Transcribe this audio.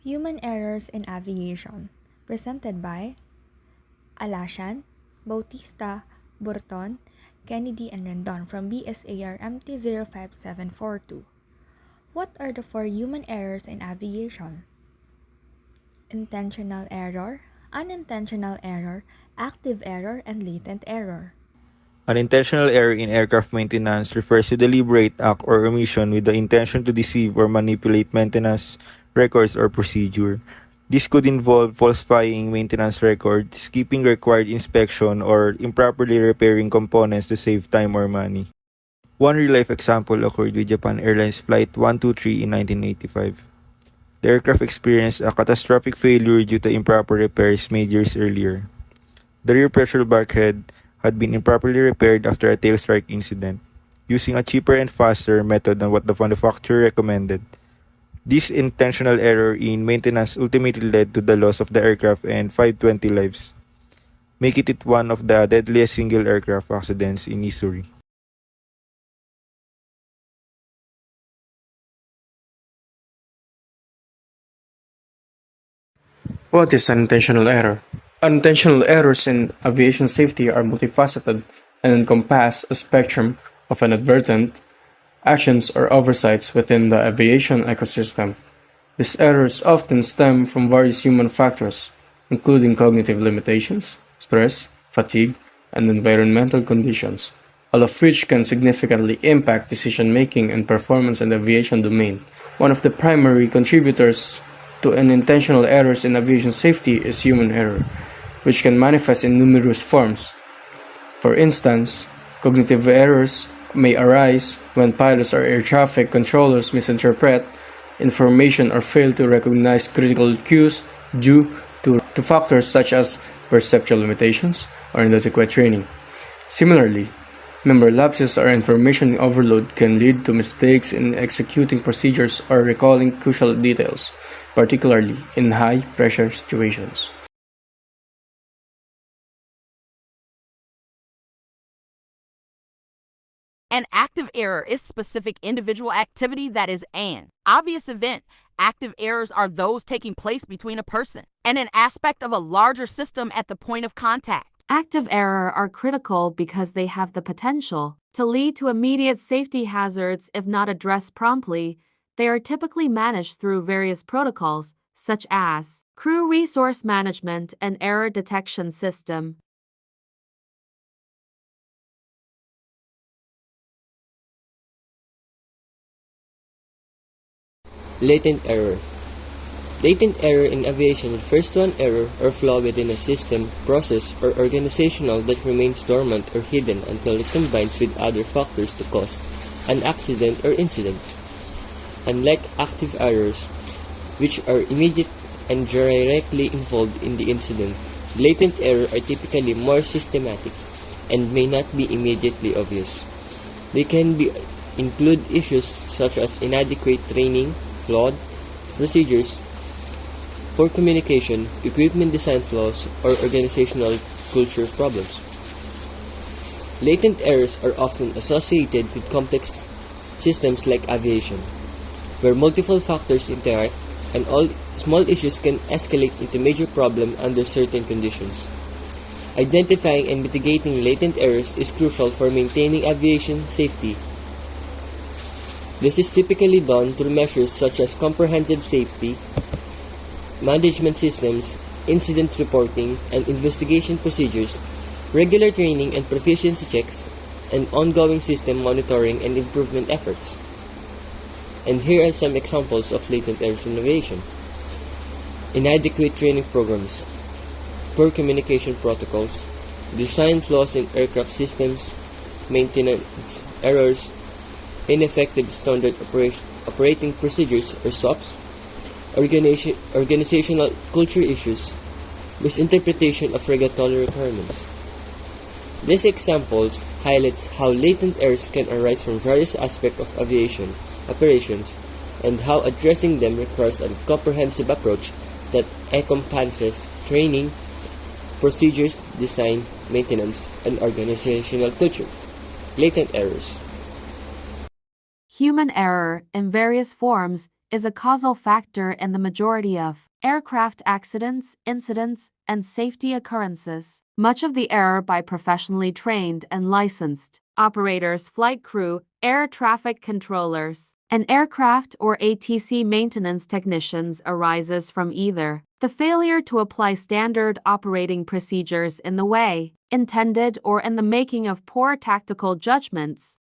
Human Errors in Aviation, presented by Alashan, Bautista, Burton, Kennedy, and Rendon from BSAR MT05742. What are the four human errors in aviation? Intentional error, unintentional error, active error, and latent error. Unintentional error in aircraft maintenance refers to deliberate act or omission with the intention to deceive or manipulate maintenance records or procedure. This could involve falsifying maintenance records, skipping required inspection, or improperly repairing components to save time or money. One real-life example occurred with Japan Airlines Flight 123 in 1985. The aircraft experienced a catastrophic failure due to improper repairs made years earlier. The rear pressure bulkhead had been improperly repaired after a tail strike incident, using a cheaper and faster method than what the manufacturer recommended. This intentional error in maintenance ultimately led to the loss of the aircraft and 520 lives, making it one of the deadliest single aircraft accidents in history. What is unintentional error? Unintentional errors in aviation safety are multifaceted and encompass a spectrum of inadvertent actions or oversights within the aviation ecosystem. These errors often stem from various human factors, including cognitive limitations, stress, fatigue, and environmental conditions, all of which can significantly impact decision making and performance in the aviation domain. One of the primary contributors to unintentional errors in aviation safety is human error, which can manifest in numerous forms. For instance, cognitive errors may arise when pilots or air traffic controllers misinterpret information or fail to recognize critical cues due to factors such as perceptual limitations or inadequate training. Similarly, memory lapses or information overload can lead to mistakes in executing procedures or recalling crucial details, particularly in high-pressure situations. An active error is specific individual activity that is an obvious event. Active errors are those taking place between a person and an aspect of a larger system at the point of contact. Active error are critical because they have the potential to lead to immediate safety hazards if not addressed promptly. They are typically managed through various protocols, such as crew resource management and error detection system. Latent error. Latent error in aviation refers to an error or flaw within a system, process, or organizational that remains dormant or hidden until it combines with other factors to cause an accident or incident. Unlike active errors, which are immediate and directly involved in the incident, latent errors are typically more systematic and may not be immediately obvious. They can include issues such as inadequate training, flawed procedures, poor communication, equipment design flaws, or organizational culture problems. Latent errors are often associated with complex systems like aviation, where multiple factors interact and all small issues can escalate into major problems under certain conditions. Identifying and mitigating latent errors is crucial for maintaining aviation safety. This is typically done through measures such as comprehensive safety management systems, incident reporting and investigation procedures, regular training and proficiency checks, and ongoing system monitoring and improvement efforts. And here are some examples of latent errors in aviation. Inadequate training programs, poor communication protocols, design flaws in aircraft systems, maintenance errors, ineffective standard operating procedures or SOPs, organizational culture issues, misinterpretation of regulatory requirements. These examples highlights how latent errors can arise from various aspects of aviation operations and how addressing them requires a comprehensive approach that encompasses training, procedures, design, maintenance, and organizational culture. Latent errors. Human error, in various forms, is a causal factor in the majority of aircraft accidents, incidents, and safety occurrences. Much of the error by professionally trained and licensed operators, flight crew, air traffic controllers, and aircraft or ATC maintenance technicians arises from either the failure to apply standard operating procedures in the way intended or in the making of poor tactical judgments,